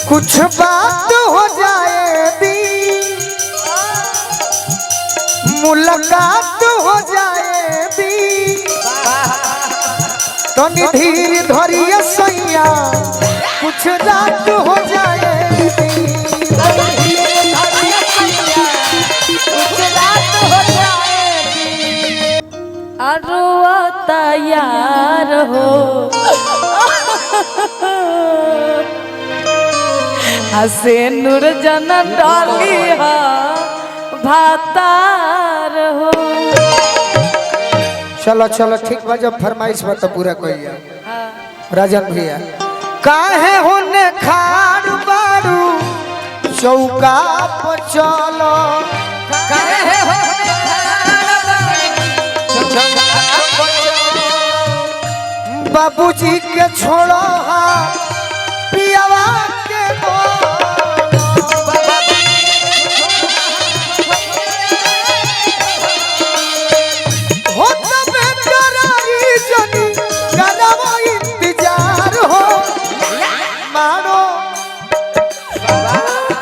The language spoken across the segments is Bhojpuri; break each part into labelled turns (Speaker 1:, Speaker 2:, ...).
Speaker 1: कुछ बात हो जाए दी, मुलाकात हो जाए दी, तो धीर धरिए सैया कुछ रात हो जाए दी,
Speaker 2: कुछ रात हो जाए दी। अरुआ तैयार हो हसे नूर जन डाली हा भातार हो।
Speaker 1: चलो चलो ठीक बा, जब फरमाइश बा तो पूरा करिए। राजन भैया काहे होने खाड़ बारू चौका पर चलो,
Speaker 2: काहे होने
Speaker 1: बाबूजी के छोड़ो पियावा के हो तबे करारी जनी करवो इंतजार हो। मारो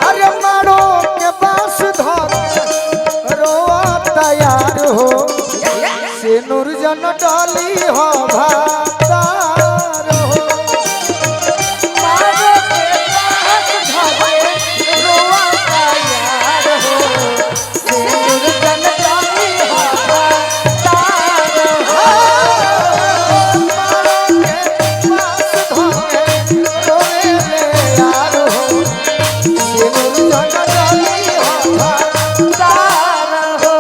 Speaker 1: अरे मारो के पास धर रो तैयार हो, से नूर जन डाली हो भातार हो।
Speaker 2: मारो के पास धरे रोआ तैयार हो, से नूर जन डाली हो भातार हो।
Speaker 1: मारो के पास धरे रोए ले यार हो, से नूर जन डाली हो
Speaker 2: तार हो।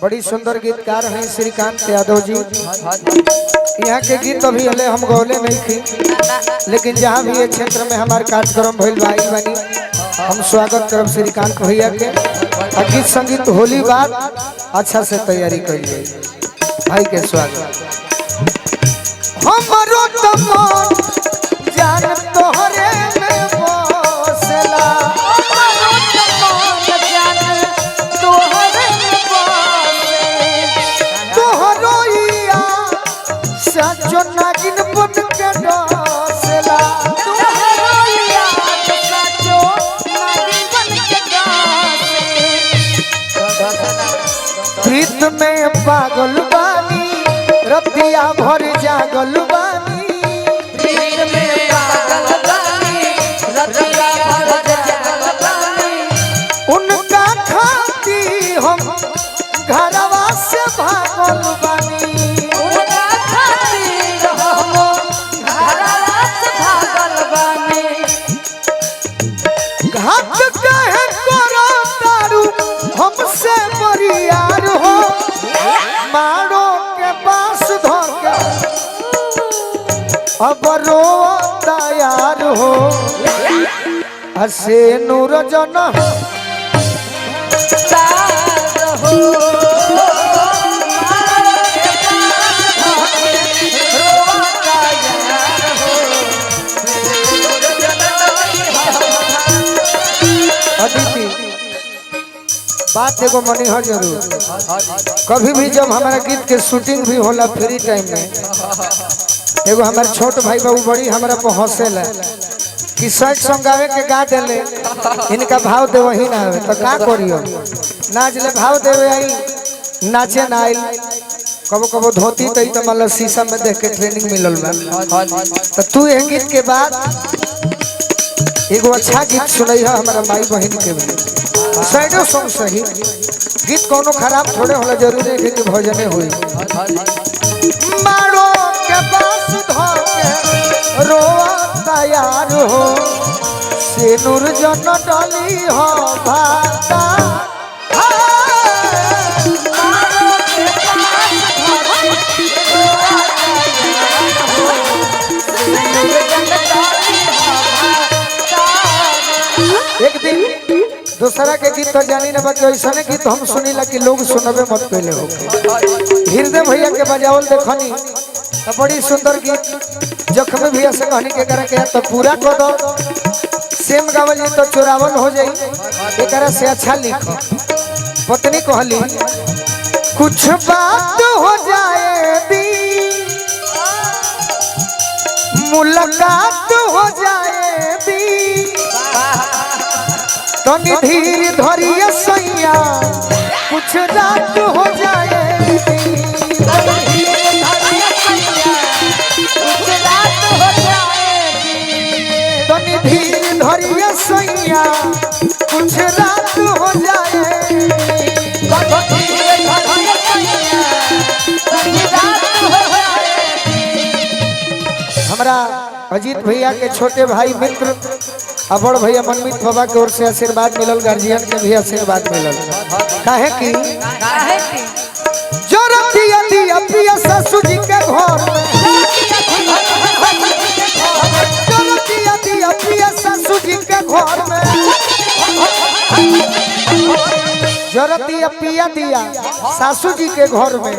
Speaker 1: बड़ी सुंदर गीतकार हैं श्रीकांत यादव जी। यहाँ के गीत अभी हले हम गौले नहीं थी, लेकिन जहाँ भी ये क्षेत्र में हमारे कार्यक्रम भइल भाई बनी, हम स्वागत करब श्रीकांत भैया के। और गीत संगीत होली बात अच्छा से तैयारी करिए भाई के स्वागत। हमरो तो मन जान तोहरे में बसेला, सचो नागिन बन के डसेला, प्रीत में पागल बानी रतिया भर जागल बानी,
Speaker 2: प्रीत में पागल बानी रतिया भर जागल बानी।
Speaker 1: उनका खाती हम घरवा से भागल बानी,
Speaker 2: उनका खातिर हम घरवा से भागल बानी।
Speaker 1: घाट कहे करो तारू हमसे बरियार हो, मारो के पास धोके अब रो तैयार हो, हसे नूर जन
Speaker 2: तार हो।
Speaker 1: बात एगो मनी हो जरूर, कभी भी जब हमारा गीत के शूटिंग भी होला फ्री टाइम में, एगो हमारे छोट भाई बाबू बड़ी हमारा पे हंसेला कि सच सॉन्ग गावे के गा देले, इनका भाव दे वही ना आवे तो का करियो, नाच ले भाव देवे आई नाचे ना आई, कबो कबो धोती तई तो मतलब शीशा में देख के ट्रेनिंग मिलल बा। तो तू ये गीत के बाद एगो अच्छा गीत सुनई है हमारा माई बहन के भी, सैडो सॉन्ग सही गीत कोनो खराब थोड़े होला, जरूरी है कि भजने हुई। मारो के पास धोके रोआ तैयार हो, से नूर जन डाली हो भाता,
Speaker 2: मारो के पास
Speaker 1: दूसरा के गीत तो जानी ना बाकी ऐसा गीत हम सुनीला कि लोग सुनबे मत कैले हो। हृदय भैया के बजावल देखनी तो बड़ी सुंदर गीत जख्म भैया से कहनी के करे के तो पूरा कर दो सेम गावल जी तो चुरावल हो जाई एकरा से अच्छा लिखो। पत्नी कहली कुछ बात हो जाए दी मुलाकात हो जाए दी तनी धीर धरिए सैया कुछ रात हो जाए तनी धीर धरिए सैया कुछ रात हो जाए। हमारा अजीत भैया के छोटे भाई मित्र और बड़ भैया मनमीत बाबा की ओर से आशीर्वाद मिलल, गार्जियन के भी आशीर्वाद मिलल। काहे कि जो रतिया दिया पिया ससुर जी के घर में जो रतिया दिया पिया ससुर जी के घर में जो रतिया पिया दिया सासू जी के घर में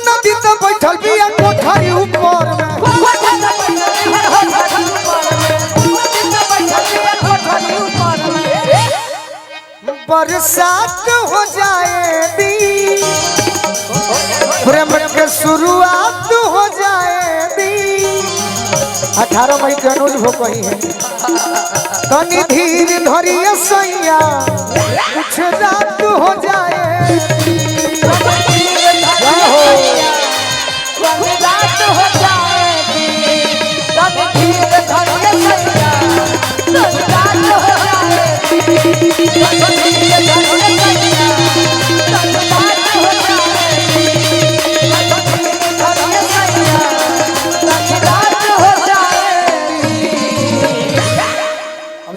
Speaker 1: नदी तो बैठल बिया कोठरी ऊपर में बरसात हो जाए दी प्रेम के शुरुआत हो जाए दी 18 मई के अनुज हो कही है तनी धीर धरिए सैया कुछ रात हो जाए।